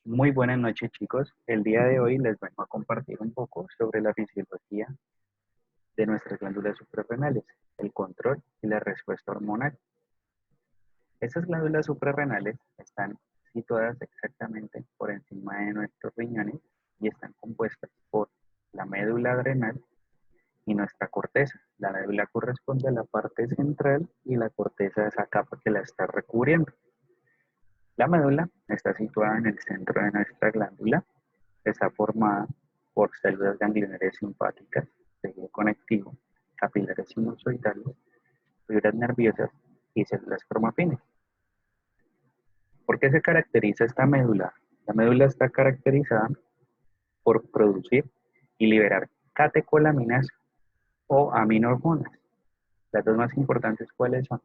Muy buenas noches, chicos. El día de hoy les vengo a compartir un poco sobre la fisiología de nuestras glándulas suprarrenales, el control y la respuesta hormonal. Estas glándulas suprarrenales están situadas exactamente por encima de nuestros riñones y están compuestas por la médula adrenal y nuestra corteza. La médula corresponde a la parte central y la corteza a esa capa que la está recubriendo. La médula está situada en el centro de nuestra glándula. Está formada por células ganglionares simpáticas, tejido conectivo, capilares sinusoidales, fibras nerviosas y células cromafines. ¿Por qué se caracteriza esta médula? La médula está caracterizada por producir y liberar catecolaminas o aminohormonas. Las dos más importantes, ¿cuáles son?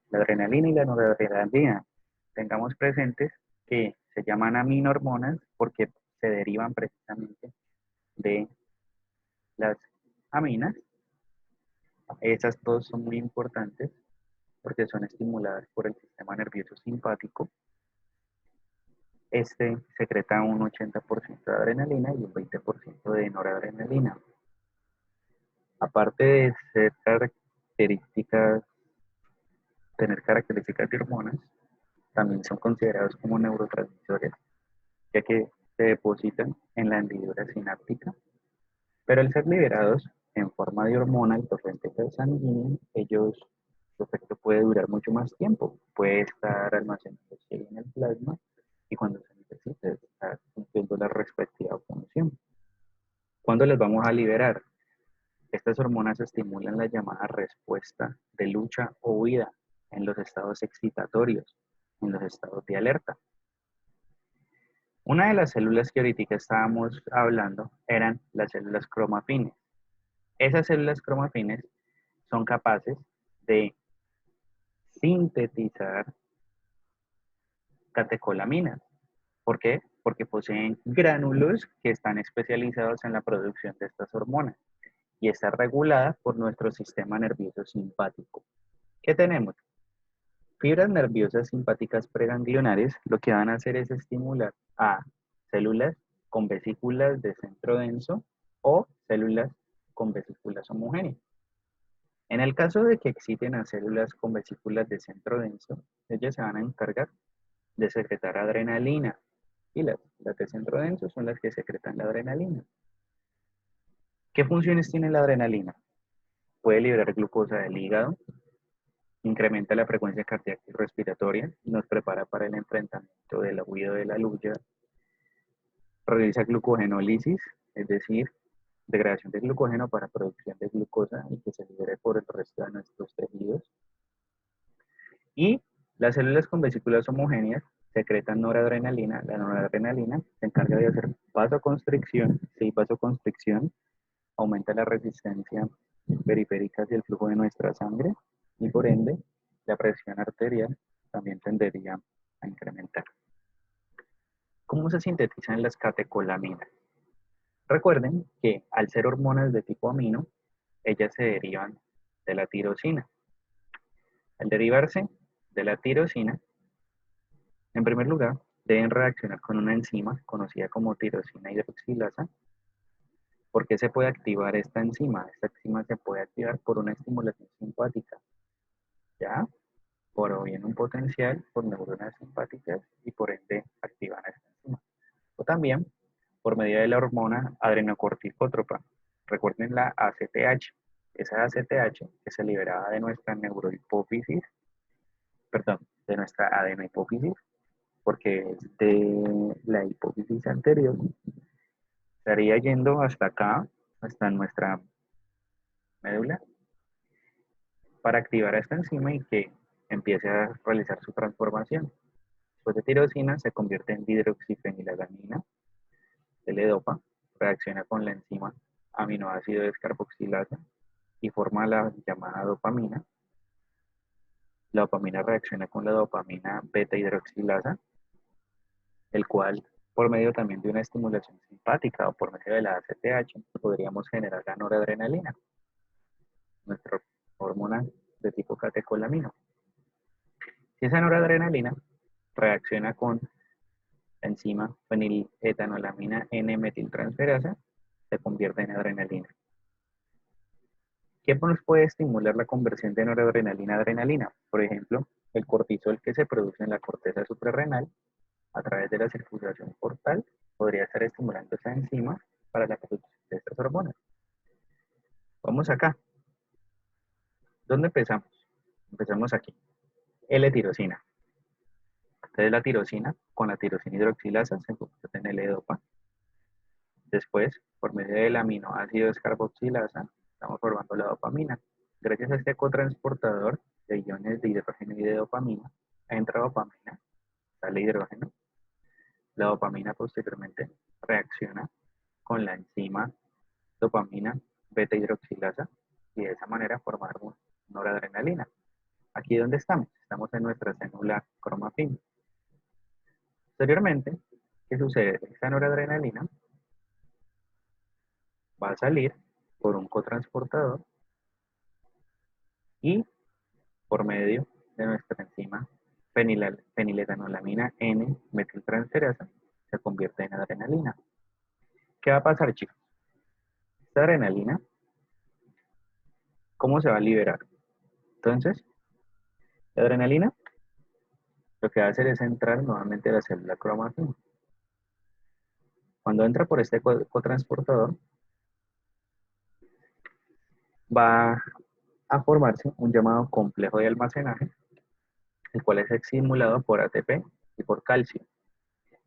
La adrenalina y la noradrenalina. Tengamos presentes que se llaman aminohormonas porque se derivan precisamente de las aminas. Esas dos son muy importantes porque son estimuladas por el sistema nervioso simpático. Este secreta un 80% de adrenalina y un 20% de noradrenalina. Aparte de ser características, tener características de hormonas, también son considerados como neurotransmisores, ya que se depositan en la hendidura sináptica, pero al ser liberados en forma de hormona y torrente sanguíneo, su efecto puede durar mucho más tiempo, puede estar almacenado en el plasma y cuando se necesite estar cumpliendo la respectiva función. ¿Cuándo las vamos a liberar? Estas hormonas estimulan la llamada respuesta de lucha o huida en los estados excitatorios, en los estados de alerta. Una de las células que ahorita estábamos hablando eran las células cromafines. Esas células cromafines son capaces de sintetizar catecolaminas. ¿Por qué? Porque poseen gránulos que están especializados en la producción de estas hormonas y está regulada por nuestro sistema nervioso simpático. ¿Qué tenemos? Fibras nerviosas simpáticas preganglionares lo que van a hacer es estimular a células con vesículas de centro denso o células con vesículas homogéneas. En el caso de que exciten a células con vesículas de centro denso, ellas se van a encargar de secretar adrenalina y las de centro denso son las que secretan la adrenalina. ¿Qué funciones tiene la adrenalina? Puede liberar glucosa del hígado, incrementa la frecuencia cardíaca y respiratoria, nos prepara para el enfrentamiento de la huida de la lucha, realiza glucogenólisis, es decir, degradación de glucógeno para producción de glucosa y que se libere por el resto de nuestros tejidos. Y las células con vesículas homogéneas secretan noradrenalina. La noradrenalina se encarga de hacer vasoconstricción. Si hay vasoconstricción, aumenta la resistencia periférica hacia el flujo de nuestra sangre y por ende la presión arterial también tendería a incrementar. ¿Cómo se sintetizan las catecolaminas? Recuerden que al ser hormonas de tipo amino, ellas se derivan de la tirosina. Al derivarse de la tirosina, en primer lugar, deben reaccionar con una enzima conocida como tirosina hidroxilasa. ¿Por qué se puede activar esta enzima? Esta enzima se puede activar por una estimulación simpática, ¿ya? Por bien un potencial por neuronas simpáticas y por ende activan esta enzima. O también por medio de la hormona adrenocorticótropa. Recuerden la ACTH. Esa ACTH que se liberaba de nuestra neurohipófisis, perdón, de nuestra adenohipófisis, porque es de la hipófisis anterior, estaría yendo hasta acá, hasta nuestra médula, para activar esta enzima y que empiece a realizar su transformación. Después de tirosina se convierte en dihidroxifenilalanina, L-Dopa, reacciona con la enzima aminoácido descarboxilasa y forma la llamada dopamina. La dopamina reacciona con la dopamina beta hidroxilasa, el cual por medio también de una estimulación simpática o por medio de la ACTH podríamos generar la noradrenalina, nuestra hormona de tipo catecolamino. Si esa noradrenalina reacciona con La enzima feniletanolamina N-metiltransferasa se convierte en adrenalina. ¿Qué nos puede estimular la conversión de noradrenalina a adrenalina? Por ejemplo, el cortisol que se produce en la corteza suprarrenal a través de la circulación portal podría estar estimulando esa enzima para la producción de estas hormonas. Vamos acá. ¿Dónde empezamos? Empezamos aquí. L-tirosina. Entonces la tirosina con la tirosina hidroxilasa se convierte en L-dopa. Después, por medio del aminoácido descarboxilasa, estamos formando la dopamina. Gracias a este cotransportador de iones de hidrógeno y de dopamina, entra dopamina, sale hidrógeno. La dopamina posteriormente reacciona con la enzima dopamina beta hidroxilasa y de esa manera formamos noradrenalina. Aquí donde estamos, estamos en nuestra célula cromafin. Posteriormente, ¿qué sucede? Esta noradrenalina va a salir por un cotransportador y por medio de nuestra enzima feniletanolamina N-metiltransferasa se convierte en adrenalina. ¿Qué va a pasar, chicos? Esta adrenalina, ¿cómo se va a liberar? Entonces, la adrenalina lo que va a hacer es entrar nuevamente a la célula cromafin. Cuando entra por este cotransportador, va a formarse un llamado complejo de almacenaje, el cual es estimulado por ATP y por calcio.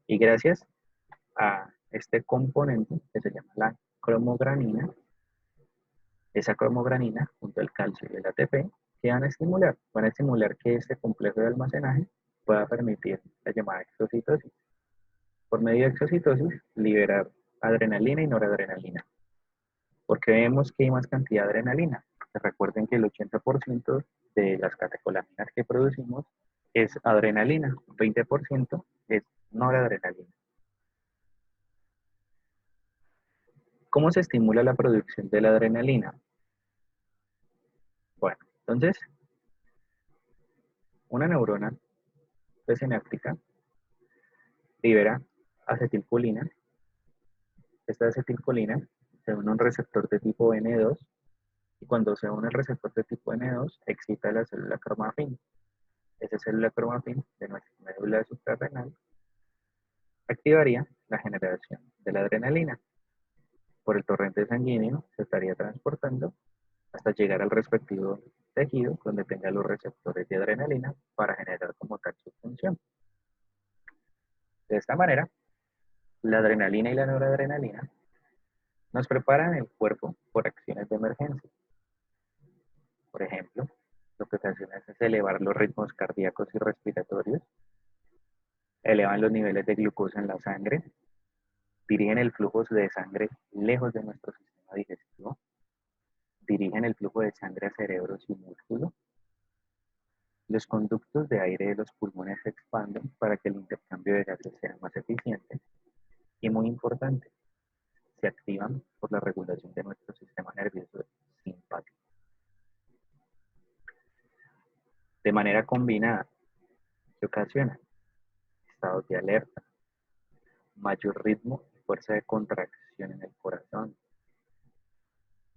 Y gracias a este componente que se llama la cromogranina, esa cromogranina junto al calcio y el ATP, ¿qué van a estimular? Van a estimular que este complejo de almacenaje pueda permitir la llamada exocitosis. Por medio de exocitosis, liberar adrenalina y noradrenalina. Porque vemos que hay más cantidad de adrenalina. Recuerden que el 80% de las catecolaminas que producimos es adrenalina, 20% es noradrenalina. ¿Cómo se estimula la producción de la adrenalina? Bueno, entonces, una neurona presináptica libera acetilcolina. Esta acetilcolina se une a un receptor de tipo N2 y cuando se une al receptor de tipo N2 excita la célula cromafin. Esa célula cromafin de nuestra médula suprarrenal activaría la generación de la adrenalina. Por el torrente sanguíneo se estaría transportando hasta llegar al respectivo tejido donde tenga los receptores de adrenalina para generar como tal su función. De esta manera, la adrenalina y la noradrenalina nos preparan el cuerpo por acciones de emergencia. Por ejemplo, lo que ocasiona es elevar los ritmos cardíacos y respiratorios, elevan los niveles de glucosa en la sangre, dirigen el flujo de sangre lejos de nuestro sistema digestivo, dirigen el flujo de sangre a cerebros y músculos. Los conductos de aire de los pulmones se expanden para que el intercambio de gases sea más eficiente y, muy importante, se activan por la regulación de nuestro sistema nervioso simpático. De manera combinada, se ocasiona estados de alerta, mayor ritmo y fuerza de contracción en el corazón.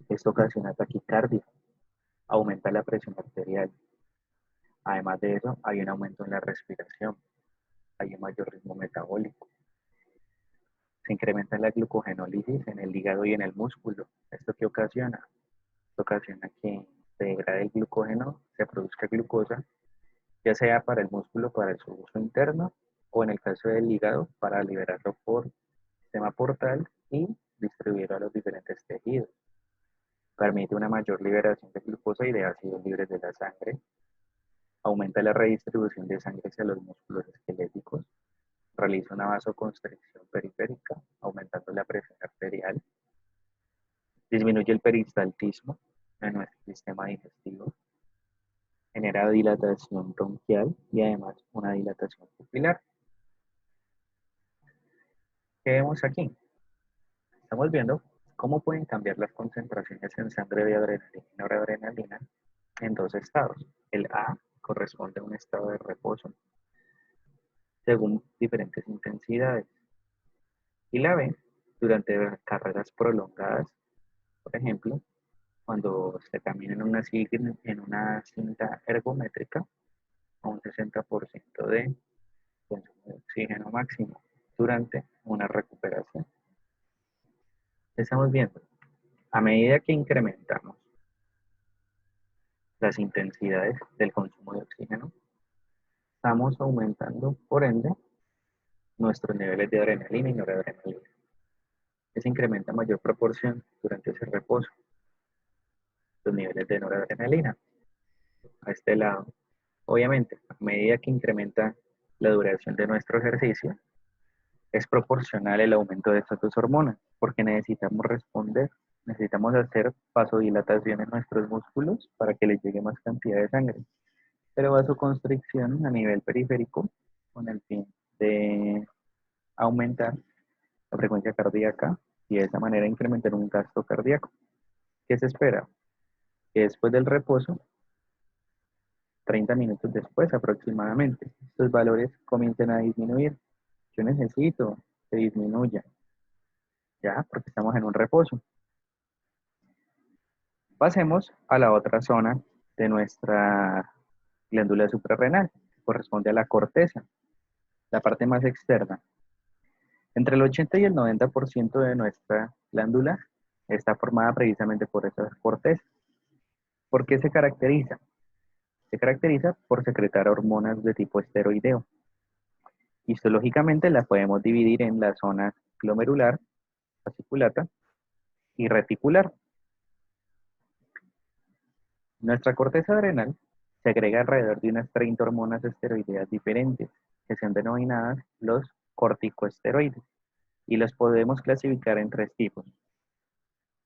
Esto ocasiona taquicardia, aumenta la presión arterial. Además de eso, hay un aumento en la respiración, hay un mayor ritmo metabólico. Se incrementa la glucogenólisis en el hígado y en el músculo. ¿Esto qué ocasiona? Esto ocasiona que se degrade el glucógeno, se produzca glucosa, ya sea para el músculo para su uso interno o en el caso del hígado para liberarlo por sistema portal y distribuirlo a los diferentes tejidos. Permite una mayor liberación de glucosa y de ácidos libres de la sangre. Aumenta la redistribución de sangre hacia los músculos esqueléticos. Realiza una vasoconstricción periférica, aumentando la presión arterial. Disminuye el peristaltismo en nuestro sistema digestivo. Genera dilatación bronquial y además una dilatación pupilar. ¿Qué vemos aquí? Estamos viendo cómo pueden cambiar las concentraciones en sangre de adrenalina y noradrenalina en dos estados. El A corresponde a un estado de reposo según diferentes intensidades. Y la B, durante carreras prolongadas, por ejemplo, cuando se camina en una cinta ergométrica a un 60% de consumo de oxígeno máximo durante una recuperación. Estamos viendo, a medida que incrementamos las intensidades del consumo de oxígeno, estamos aumentando, por ende, nuestros niveles de adrenalina y noradrenalina. Se incrementa a mayor proporción durante ese reposo los niveles de noradrenalina. A este lado, obviamente, a medida que incrementa la duración de nuestro ejercicio, es proporcional el aumento de estas dos hormonas, porque necesitamos hacer vasodilatación en nuestros músculos para que les llegue más cantidad de sangre, pero vasoconstricción a nivel periférico con el fin de aumentar la frecuencia cardíaca y de esa manera incrementar un gasto cardíaco. ¿Qué se espera? Que después del reposo, 30 minutos después aproximadamente, estos valores comiencen a disminuir. Yo necesito que disminuya, ya, porque estamos en un reposo. Pasemos a la otra zona de nuestra glándula suprarrenal, que corresponde a la corteza, la parte más externa. Entre el 80 y el 90% de nuestra glándula está formada precisamente por esa corteza. ¿Por qué se caracteriza? Se caracteriza por secretar hormonas de tipo esteroideo. Histológicamente la podemos dividir en la zona glomerular, fasciculata y reticular. Nuestra corteza adrenal segrega alrededor de unas 30 hormonas esteroideas diferentes, que son denominadas los corticosteroides, y los podemos clasificar en tres tipos: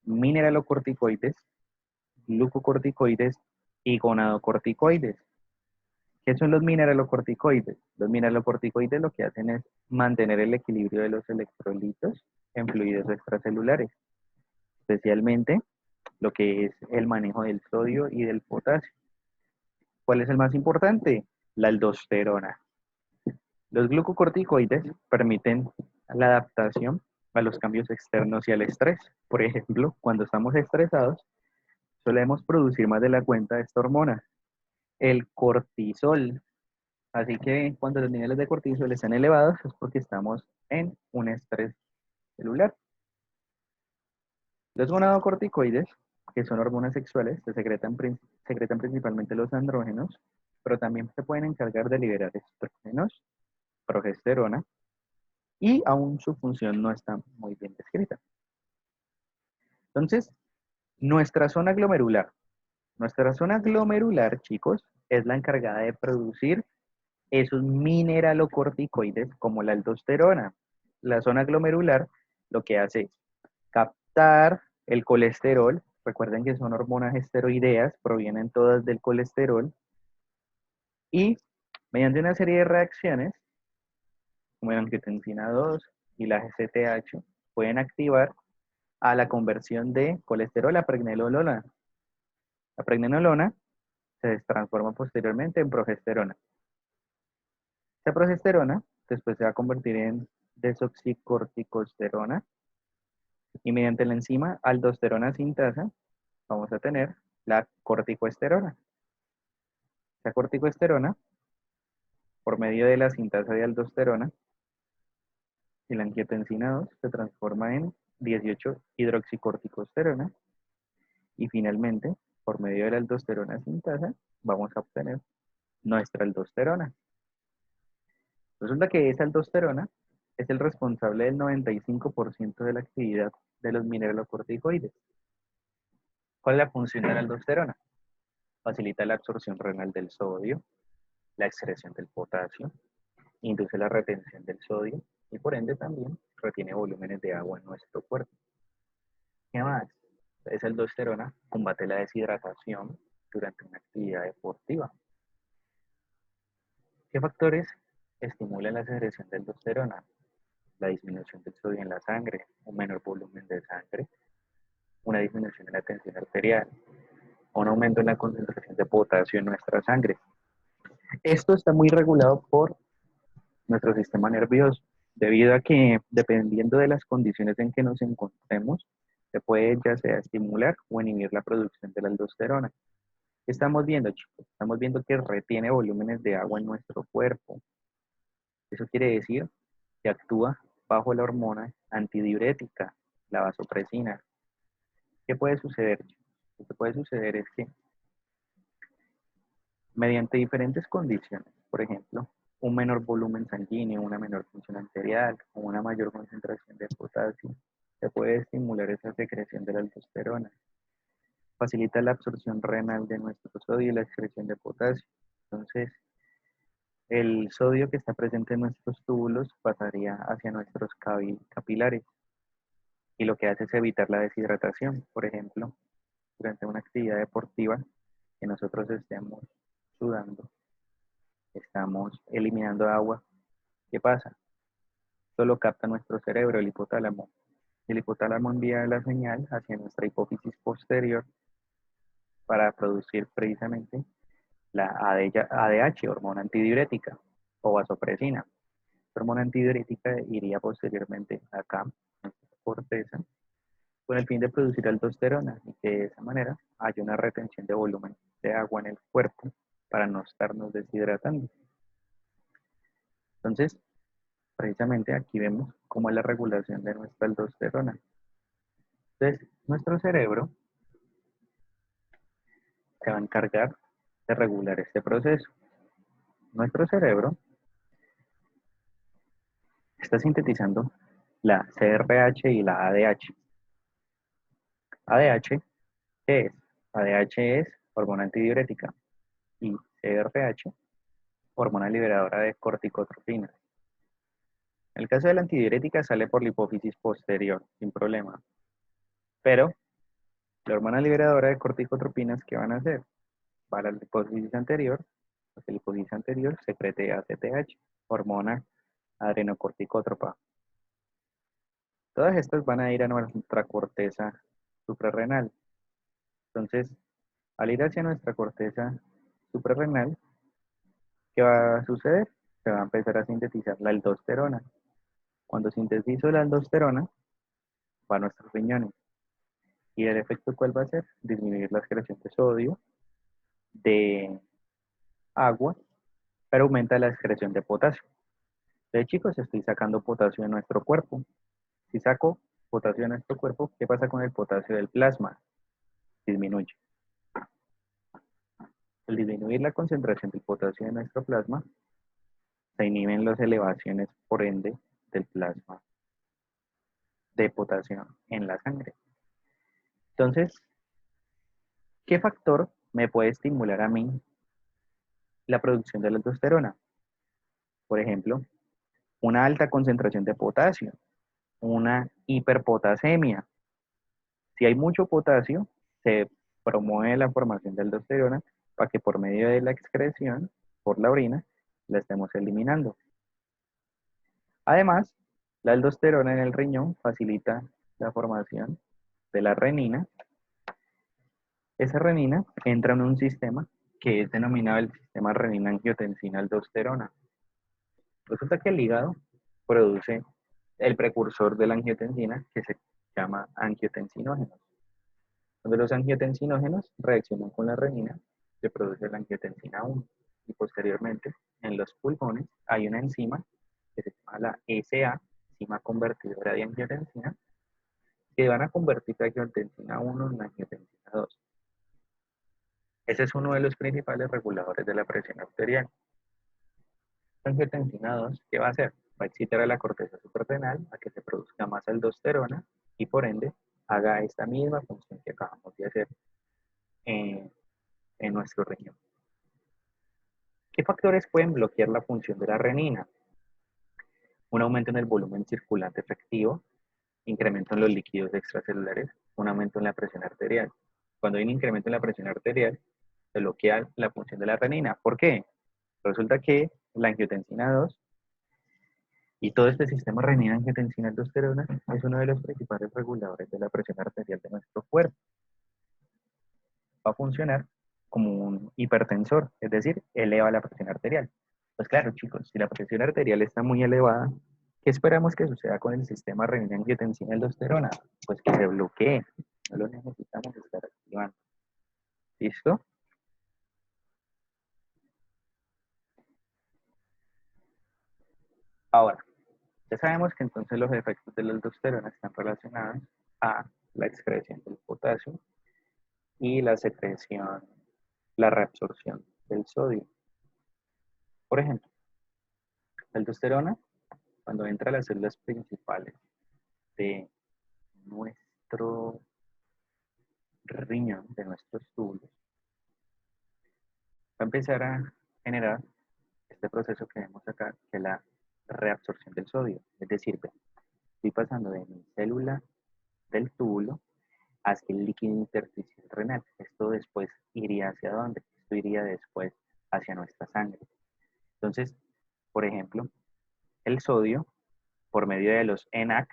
mineralocorticoides, glucocorticoides y gonadocorticoides. ¿Qué son los mineralocorticoides? Los mineralocorticoides lo que hacen es mantener el equilibrio de los electrolitos en fluidos extracelulares, especialmente lo que es el manejo del sodio y del potasio. ¿Cuál es el más importante? La aldosterona. Los glucocorticoides permiten la adaptación a los cambios externos y al estrés. Por ejemplo, cuando estamos estresados, solemos producir más de la cuenta de esta hormona, el cortisol. Así que cuando los niveles de cortisol están elevados es porque estamos en un estrés celular. Los gonadocorticoides, que son hormonas sexuales, secretan principalmente los andrógenos, pero también se pueden encargar de liberar estrógenos, progesterona, y aún su función no está muy bien descrita. Entonces, nuestra zona glomerular. Nuestra zona glomerular, chicos, es la encargada de producir esos mineralocorticoides como la aldosterona. La zona glomerular lo que hace es captar el colesterol. Recuerden que son hormonas esteroideas, provienen todas del colesterol, y mediante una serie de reacciones, como la angiotensina 2 y la GCTH, pueden activar a la conversión de colesterol a pregnenolona. La pregnenolona se transforma posteriormente en progesterona. Esta progesterona después se va a convertir en desoxicorticosterona, y mediante la enzima aldosterona sintasa vamos a tener la corticosterona. La corticosterona, por medio de la sintasa de aldosterona y la angiotensina 2, se transforma en 18-hidroxicorticosterona, y finalmente, por medio de la aldosterona sintasa, vamos a obtener nuestra aldosterona. Resulta que esa aldosterona es el responsable del 95% de la actividad de los mineralocorticoides. ¿Cuál es la función de la aldosterona? Facilita la absorción renal del sodio, la excreción del potasio, induce la retención del sodio y por ende también retiene volúmenes de agua en nuestro cuerpo. ¿Qué más? Esa aldosterona combate la deshidratación durante una actividad deportiva. ¿Qué factores estimulan la secreción de aldosterona? La disminución del sodio en la sangre, un menor volumen de sangre, una disminución en la tensión arterial, un aumento en la concentración de potasio en nuestra sangre. Esto está muy regulado por nuestro sistema nervioso, debido a que dependiendo de las condiciones en que nos encontremos, se puede ya sea estimular o inhibir la producción de la aldosterona. ¿Qué estamos viendo, chicos? Estamos viendo que retiene volúmenes de agua en nuestro cuerpo. Eso quiere decir que actúa bajo la hormona antidiurética, la vasopresina. ¿Qué puede suceder? Lo que puede suceder es que mediante diferentes condiciones, por ejemplo, un menor volumen sanguíneo, una menor función arterial o una mayor concentración de potasio, se puede estimular esa secreción de la aldosterona. Facilita la absorción renal de nuestro sodio y la excreción de potasio. Entonces, el sodio que está presente en nuestros túbulos pasaría hacia nuestros capilares y lo que hace es evitar la deshidratación. Por ejemplo, durante una actividad deportiva que nosotros estemos sudando, estamos eliminando agua. ¿Qué pasa? Solo capta nuestro cerebro, el hipotálamo. El hipotálamo envía la señal hacia nuestra hipófisis posterior para producir precisamente la ADH, hormona antidiurética o vasopresina. La hormona antidiurética iría posteriormente acá, en la corteza, con el fin de producir aldosterona y que de esa manera haya una retención de volumen de agua en el cuerpo para no estarnos deshidratando. Entonces, precisamente aquí vemos cómo es la regulación de nuestra aldosterona. Entonces, nuestro cerebro se va a encargar de regular este proceso. Nuestro cerebro está sintetizando la CRH y la ADH. ADH, ¿qué es? ADH es hormona antidiurética y CRH, hormona liberadora de corticotropinas. En el caso de la antidiurética sale por la hipófisis posterior, sin problema. Pero la hormona liberadora de corticotropinas, ¿qué van a hacer? Va a la hipófisis anterior, porque la hipófisis anterior secrete ACTH, hormona adrenocorticótropa. Todas estas van a ir a nuestra corteza suprarrenal. Entonces, al ir hacia nuestra corteza suprarrenal, ¿qué va a suceder? Se va a empezar a sintetizar la aldosterona. Cuando sintetizo la aldosterona, va a nuestros riñones. ¿Y el efecto cuál va a ser? Disminuir la excreción de sodio, de agua, pero aumenta la excreción de potasio. Entonces, chicos, estoy sacando potasio de nuestro cuerpo. Si saco potasio de nuestro cuerpo, ¿qué pasa con el potasio del plasma? Disminuye. Al disminuir la concentración del potasio de nuestro plasma, se inhiben las elevaciones, por ende, del plasma de potasio en la sangre. Entonces, ¿qué factor me puede estimular a mí la producción de la aldosterona? Por ejemplo, una alta concentración de potasio, una hiperpotasemia. Si hay mucho potasio, se promueve la formación de aldosterona para que por medio de la excreción por la orina la estemos eliminando. Además, la aldosterona en el riñón facilita la formación de la renina. Esa renina entra en un sistema que es denominado el sistema renina-angiotensina-aldosterona. Resulta que el hígado produce el precursor de la angiotensina que se llama angiotensinógenos. Cuando los angiotensinógenos reaccionan con la renina, se produce la angiotensina 1 y posteriormente en los pulmones hay una enzima que se llama la SA, enzima convertidora de angiotensina, que van a convertir la angiotensina 1 en angiotensina 2. Ese es uno de los principales reguladores de la presión arterial. La angiotensina 2, ¿qué va a hacer? Va a excitar a la corteza suprarrenal a que se produzca más aldosterona y por ende haga esta misma función que acabamos de hacer en, en nuestro riñón. ¿Qué factores pueden bloquear la función de la renina? Un aumento en el volumen circulante efectivo, incremento en los líquidos extracelulares, un aumento en la presión arterial. Cuando hay un incremento en la presión arterial, se bloquea la función de la renina. ¿Por qué? Resulta que la angiotensina 2 y todo este sistema renina-angiotensina-aldosterona es uno de los principales reguladores de la presión arterial de nuestro cuerpo. Va a funcionar como un hipertensor, es decir, eleva la presión arterial. Pues claro, chicos, si la presión arterial está muy elevada, ¿qué esperamos que suceda con el sistema renina-angiotensina-aldosterona? Pues que se bloquee. No lo necesitamos estar activando. ¿Listo? Ahora, ya sabemos que entonces los efectos de la aldosterona están relacionados a la excreción del potasio y la secreción, la reabsorción del sodio. Por ejemplo, la aldosterona, cuando entra a las células principales de nuestro riñón, de nuestros túbulos, va a empezar a generar este proceso que vemos acá, que es la reabsorción del sodio. Es decir, estoy pasando de mi célula del túbulo hacia el líquido intersticial renal. Esto después iría hacia dónde? Esto iría después hacia nuestra sangre. Entonces, por ejemplo, el sodio, por medio de los ENaC,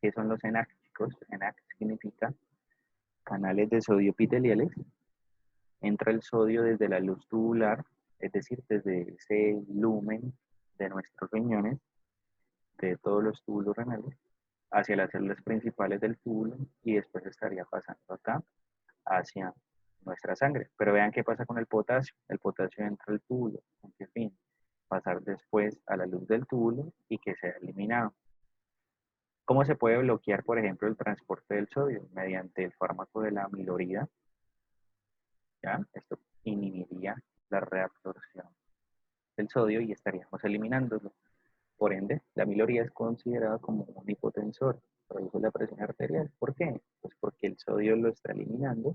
¿qué son los ENaC, chicos? ENaC significa canales de sodio epiteliales. Entra el sodio desde la luz tubular, es decir, desde ese lumen de nuestros riñones, de todos los túbulos renales, hacia las células principales del túbulo y después estaría pasando acá hacia nuestra sangre. Pero vean qué pasa con el potasio. El potasio entra al túbulo, ¿con qué fin? Pasar después a la luz del túbulo y que sea eliminado. ¿Cómo se puede bloquear, por ejemplo, el transporte del sodio? Mediante el fármaco de la amilorida. ¿Ya? Esto inhibiría la reabsorción del sodio y estaríamos eliminándolo. Por ende, la amilorida es considerada como un hipotensor, reduce la presión arterial. ¿Por qué? Pues porque el sodio lo está eliminando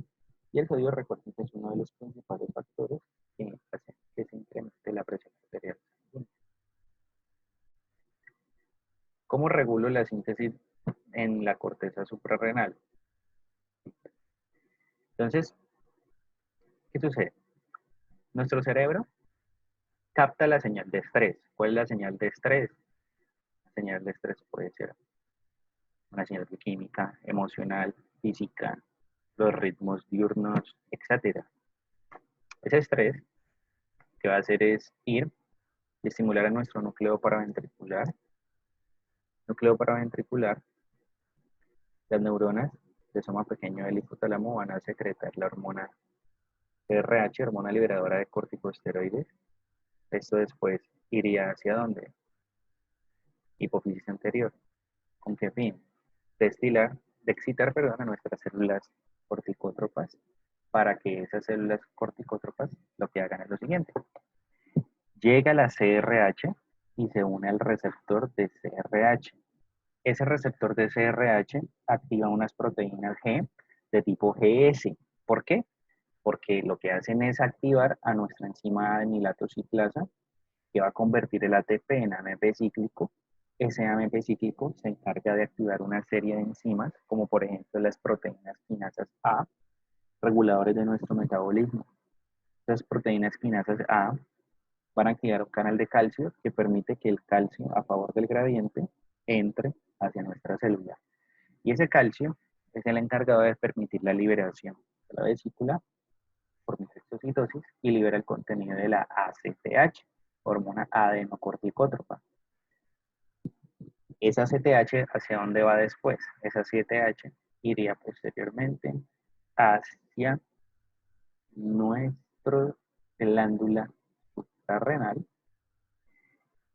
y el sodio, recuerden que es uno de los principales factores que hacen que se incremente la presión arterial. ¿Cómo regulo la síntesis en la corteza suprarrenal? Entonces, ¿qué sucede? Nuestro cerebro capta la señal de estrés. ¿Cuál es la señal de estrés? La señal de estrés puede ser una señal química, emocional, física, los ritmos diurnos, etcétera. Ese estrés que va a hacer es ir y estimular a nuestro núcleo paraventricular. Núcleo paraventricular, las neuronas de soma pequeño del hipotálamo van a secretar la hormona RH, hormona liberadora de corticosteroides. Esto después iría hacia dónde? Hipófisis anterior. ¿Con qué fin? De excitar, perdón, a nuestras células corticótropas para que esas células corticótropas lo que hagan es lo siguiente. Llega la CRH y se une al receptor de CRH. Ese receptor de CRH activa unas proteínas G de tipo GS. ¿Por qué? Porque lo que hacen es activar a nuestra enzima adenilato ciclasa, que va a convertir el ATP en AMP cíclico. Ese AMP cíclico se encarga de activar una serie de enzimas, como por ejemplo las proteínas quinasas A, reguladores de nuestro metabolismo. Las proteínas quinasas A van a activar un canal de calcio que permite que el calcio a favor del gradiente entre hacia nuestra célula. Y ese calcio es el encargado de permitir la liberación de la vesícula por metastasitosis y libera el contenido de la ACTH, hormona adenocorticótropa. Esa ACTH, ¿hacia dónde va después? Esa ACTH iría posteriormente hacia nuestra glándula suprarrenal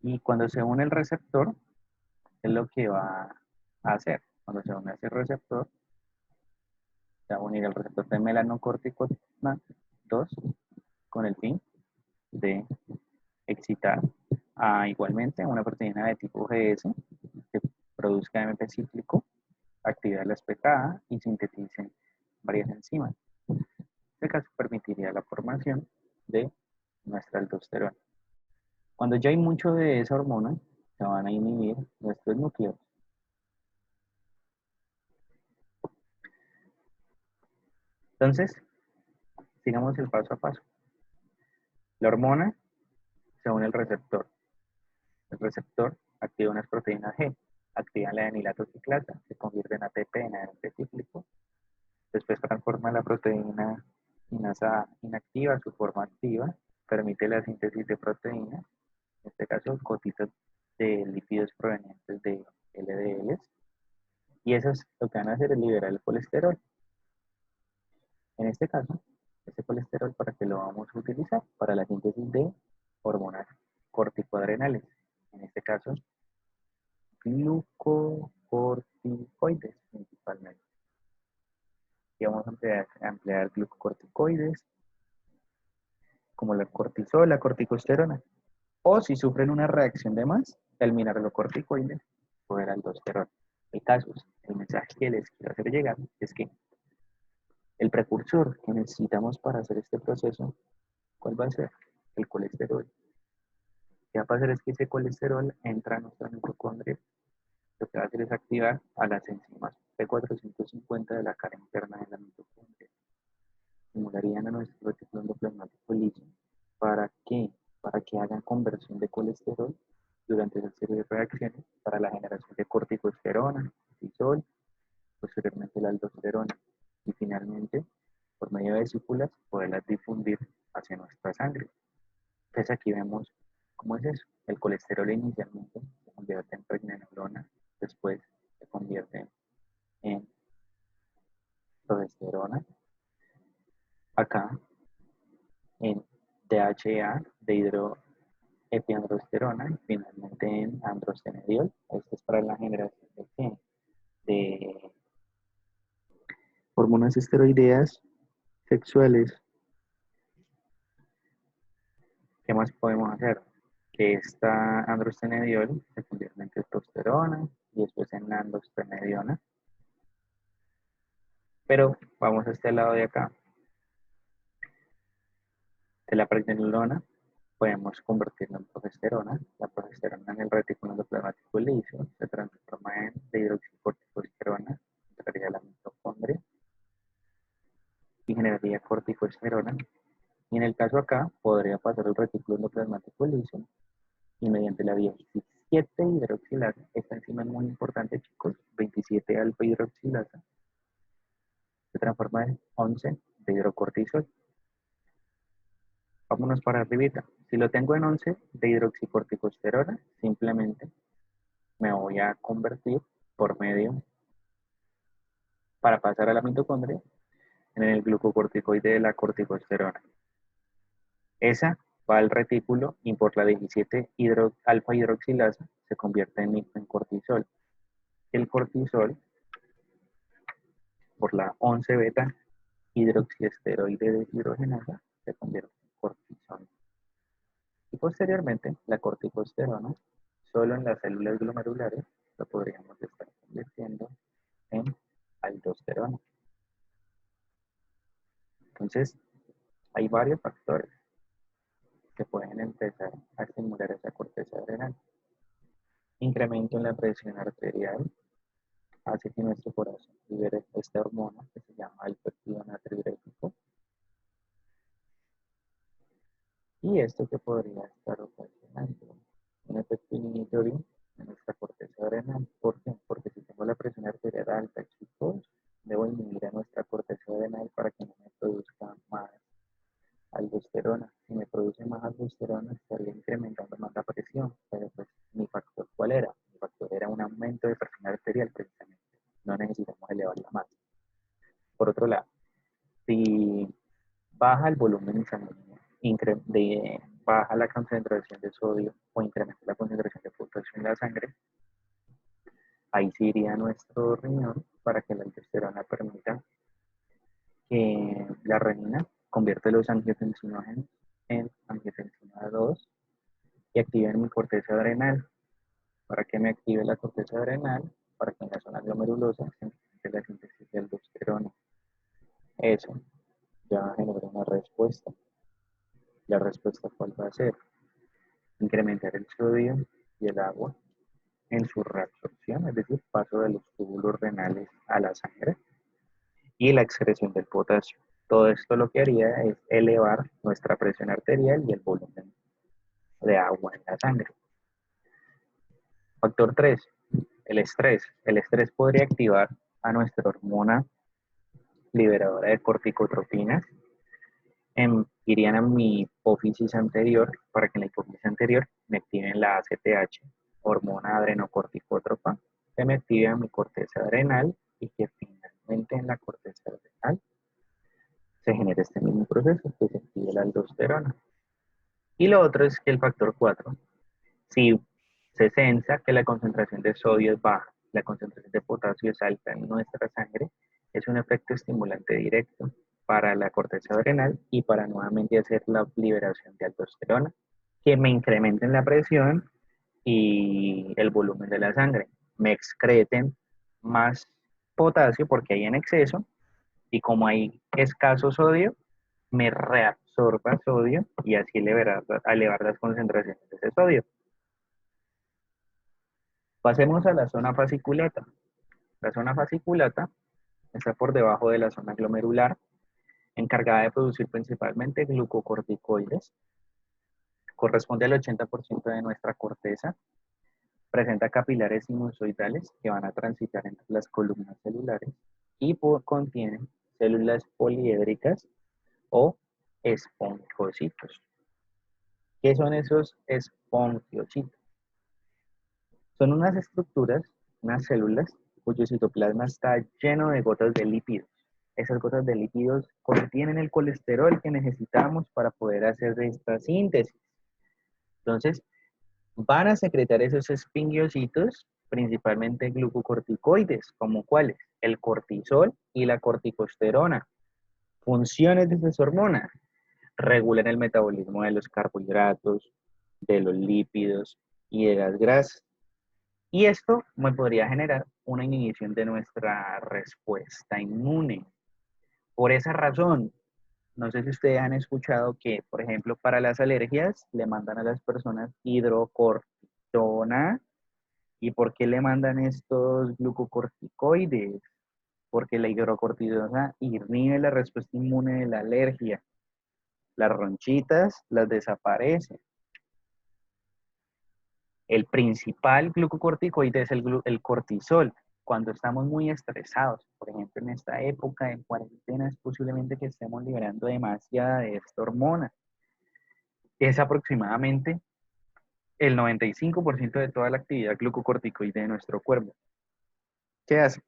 y cuando se une el receptor, es lo que va a hacer. Cuando se une a ese receptor, se va a unir al receptor de melanocortico 2 con el fin de excitar a igualmente una proteína de tipo GS que produzca AMP cíclico, actividad la PKA y sintetice varias enzimas. Este caso permitiría la formación de nuestra aldosterona. Cuando ya hay mucho de esa hormona, se van a inhibir nuestros núcleos. Entonces, sigamos el paso a paso. La hormona se une al receptor. El receptor activa unas proteínas G, activan la adenilato ciclasa, se convierte en ATP, en AMP cíclico. Después transforma la proteína quinasa inactiva a su forma activa, permite la síntesis de proteínas en este caso gotitas de lípidos provenientes de LDLs, y esas lo que van a hacer es liberar el colesterol. En este caso, este colesterol, ¿para qué lo vamos a utilizar? Para la síntesis de hormonas corticoadrenales, en este caso, glucocorticoides principalmente. Y vamos a emplear glucocorticoides como la cortisol, la corticosterona. O si sufren una reacción de más, el mineralocorticoide o el aldosterona. El caso es, el mensaje que les quiero hacer llegar es que el precursor que necesitamos para hacer este proceso, ¿cuál va a ser? El colesterol. Lo que va a pasar es que ese colesterol entra a nuestra mitocondria. Lo que va a hacer es activar a las enzimas P450 de la cara interna de la mitocondria. Estimularían a nuestro retículo endoplasmático liso. ¿Para qué? Para que hagan conversión de colesterol durante esa serie de reacciones para la generación de corticosterona, cortisol, posteriormente la aldosterona y finalmente, por medio de vesículas, poderlas difundir hacia nuestra sangre. Entonces aquí vemos cómo es eso. El colesterol inicialmente se convierte en pregnenolona, después se convierte en progesterona, acá en DHEA, de hidroepiandrosterona, y finalmente en androstenediol. Esto es para la generación de ¿qué? De hormonas esteroideas sexuales. ¿Qué más podemos hacer? Que esta androstenediol se convierte en testosterona y después en androstenediona. Pero vamos a este lado de acá. De la pregnenolona podemos convertirla en progesterona. La progesterona en el retículo endoplasmático liso se transforma en hidroxicorticosterona, entraría a la mitocondria y generaría corticosterona. Y en el caso acá, podría pasar el retículo endoplasmático liso y mediante la 17 hidroxilasa, esta enzima es muy importante, chicos, 27 alfa hidroxilasa, se transforma en 11 de hidrocortisol. Vámonos para arribita. Si lo tengo en 11 de hidroxicorticosterona, simplemente me voy a convertir por medio, para pasar a la mitocondria, en el glucocorticoide de la corticosterona. Esa va al retículo y por la 17 alfa hidroxilasa se convierte en cortisol. El cortisol, por la 11 beta hidroxiesteroide deshidrogenasa, se convierte en cortisol. Y posteriormente, la corticosterona, solo en las células glomerulares, lo podríamos estar convirtiendo en aldosterona. Entonces, hay varios factores que pueden empezar a estimular esa corteza adrenal. Incremento en la presión arterial hace que nuestro corazón libere esta hormona que se llama el péptido natriurético. Y esto que podría estar ocasionando un efecto inhibitorio en nuestra corteza adrenal. ¿Por qué? Porque si tengo la presión arterial alta, chicos, debo inhibir a nuestra corteza adrenal para que no me produzca más aldosterona. Si me produce más aldosterona, estaría incrementando más la presión. Pero pues, ¿mi factor cuál era? Mi factor era un aumento de presión arterial, precisamente. No necesitamos elevarla más. Por otro lado, si baja el volumen sanguíneo, baja la concentración de sodio o incrementa la concentración de potasio en la sangre, ahí sí iría nuestro riñón para que la aldosterona permita que la renina convierta los angiotensinógenos en angiotensina 2 y active mi corteza adrenal. ¿Para que me active la corteza adrenal? Para que en la zona glomerulosa se incremente la síntesis de aldosterona. Eso ya va a generar una respuesta. La respuesta, ¿cuál va a ser? Incrementar el sodio y el agua en su reabsorción, es decir, paso de los túbulos renales a la sangre, y la excreción del potasio. Todo esto lo que haría es elevar nuestra presión arterial y el volumen de agua en la sangre. Factor 3, el estrés. El estrés podría activar a nuestra hormona liberadora de corticotropinas Irían a mi hipófisis anterior para que en la hipófisis anterior me activen la ACTH, hormona adrenocorticótropa, que me active a mi corteza adrenal y que finalmente en la corteza adrenal se genera este mismo proceso, que se active la aldosterona. Y lo otro es que el factor 4, si se sensa que la concentración de sodio es baja, la concentración de potasio es alta en nuestra sangre, es un efecto estimulante directo para la corteza adrenal y para nuevamente hacer la liberación de aldosterona, que me incrementen la presión y el volumen de la sangre, me excreten más potasio porque hay en exceso y como hay escaso sodio, me reabsorba sodio y así elevar las concentraciones de ese sodio. Pasemos a la zona fasciculata. La zona fasciculata está por debajo de la zona glomerular, encargada de producir principalmente glucocorticoides, corresponde al 80% de nuestra corteza, presenta capilares sinusoidales que van a transitar entre las columnas celulares y contiene células poliédricas o espongiocitos. ¿Qué son esos espongiocitos? Son unas estructuras, unas células, cuyo citoplasma está lleno de gotas de lípidos. Esas gotas de lípidos contienen el colesterol que necesitamos para poder hacer esta síntesis. Entonces, van a secretar esos espongiocitos, principalmente glucocorticoides, como cuáles, el cortisol y la corticosterona. Funciones de esas hormonas: regulan el metabolismo de los carbohidratos, de los lípidos y de las grasas. Y esto me podría generar una inhibición de nuestra respuesta inmune. Por esa razón, no sé si ustedes han escuchado que, por ejemplo, para las alergias le mandan a las personas hidrocortisona. ¿Y por qué le mandan estos glucocorticoides? Porque la hidrocortisona inhibe la respuesta inmune de la alergia. Las ronchitas las desaparecen. El principal glucocorticoide es el cortisol. Cuando estamos muy estresados, por ejemplo, en esta época de cuarentena, es posiblemente que estemos liberando demasiada de esta hormona. Es aproximadamente el 95% de toda la actividad glucocorticoide de nuestro cuerpo. ¿Qué hace?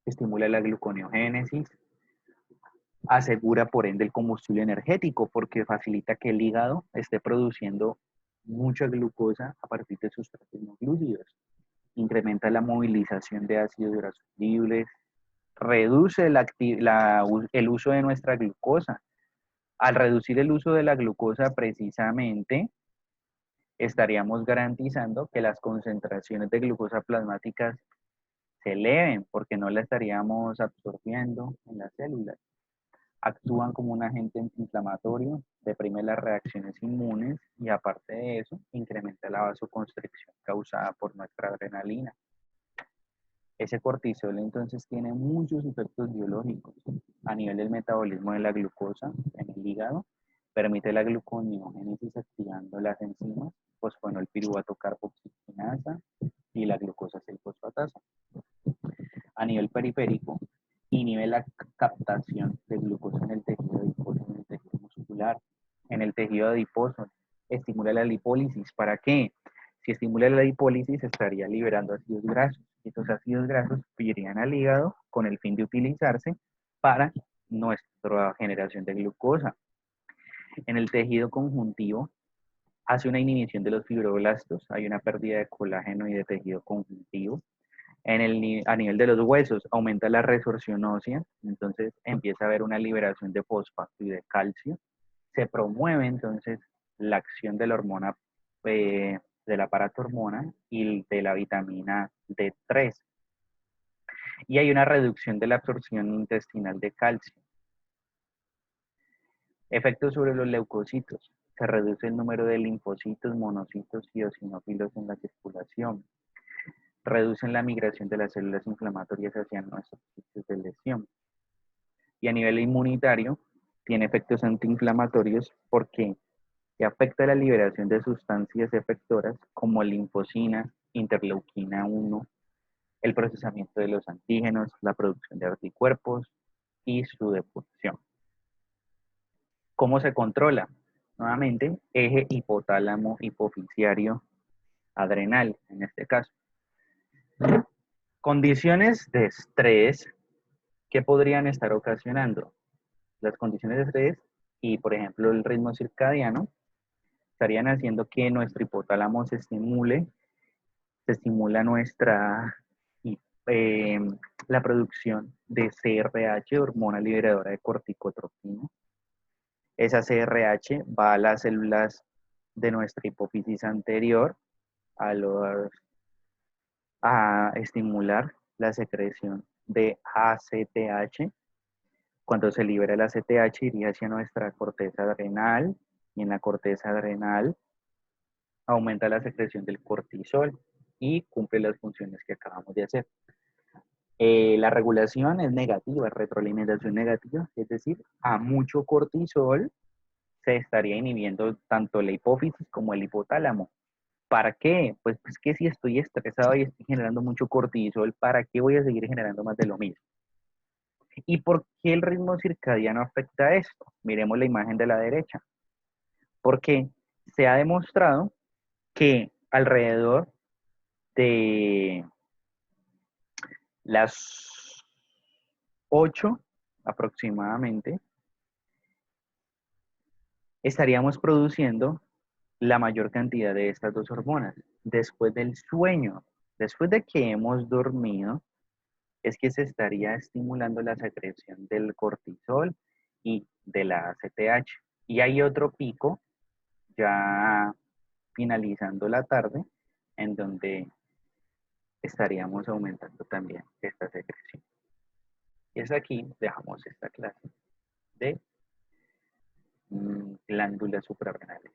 Estimula la gluconeogénesis, asegura por ende el combustible energético porque facilita que el hígado esté produciendo mucha glucosa a partir de sus proteínas glúcidos, incrementa la movilización de ácidos grasos libres, reduce el uso de nuestra glucosa. Al reducir el uso de la glucosa precisamente estaríamos garantizando que las concentraciones de glucosa plasmáticas se eleven porque no la estaríamos absorbiendo en las células. Actúan como un agente antiinflamatorio, deprime las reacciones inmunes y aparte de eso, incrementa la vasoconstricción causada por nuestra adrenalina. Ese cortisol entonces tiene muchos efectos biológicos a nivel del metabolismo de la glucosa en el hígado, permite la gluconeogénesis activando las enzimas, fosfonol piruvato carboxigenasa y la glucosa 6-fosfatasa. A nivel periférico, inhibe la captación de glucosa en el tejido adiposo, en el tejido muscular, en el tejido adiposo, estimula la lipólisis. ¿Para qué? Si estimula la lipólisis, estaría liberando ácidos grasos. Estos ácidos grasos irían al hígado con el fin de utilizarse para nuestra generación de glucosa. En el tejido conjuntivo, hace una inhibición de los fibroblastos, hay una pérdida de colágeno y de tejido conjuntivo. A nivel de los huesos, aumenta la resorción ósea, entonces empieza a haber una liberación de fosfato y de calcio. Se promueve entonces la acción de la hormona, del aparato hormona y de la vitamina D3. Y hay una reducción de la absorción intestinal de calcio. Efectos sobre los leucocitos. Se reduce el número de linfocitos, monocitos y eosinófilos en la circulación. Reducen la migración de las células inflamatorias hacia nuestros sitios de lesión. Y a nivel inmunitario, tiene efectos antiinflamatorios porque afecta la liberación de sustancias efectoras como linfocina, interleuquina 1, el procesamiento de los antígenos, la producción de anticuerpos y su depuración. ¿Cómo se controla? Nuevamente, eje hipotálamo hipoficiario adrenal, en este caso. Condiciones de estrés que podrían estar ocasionando las condiciones de estrés y, por ejemplo, el ritmo circadiano estarían haciendo que nuestro hipotálamo se estimula eh, la producción de CRH, hormona liberadora de corticotropina. Esa CRH va a las células de nuestra hipófisis anterior a, los, a estimular la secreción de ACTH. Cuando se libera el ACTH iría hacia nuestra corteza adrenal y en la corteza adrenal aumenta la secreción del cortisol y cumple las funciones que acabamos de hacer. La regulación es negativa, retroalimentación negativa, es decir, a mucho cortisol se estaría inhibiendo tanto la hipófisis como el hipotálamo. ¿Para qué? Pues que si estoy estresado y estoy generando mucho cortisol, ¿para qué voy a seguir generando más de lo mismo? ¿Y por qué el ritmo circadiano afecta a esto? Miremos la imagen de la derecha. Porque se ha demostrado que alrededor de las 8 aproximadamente estaríamos produciendo la mayor cantidad de estas dos hormonas. Después del sueño, después de que hemos dormido, es que se estaría estimulando la secreción del cortisol y de la ACTH. Y hay otro pico ya finalizando la tarde en donde estaríamos aumentando también esta secreción. Y es aquí dejamos esta clase de glándulas suprarrenales.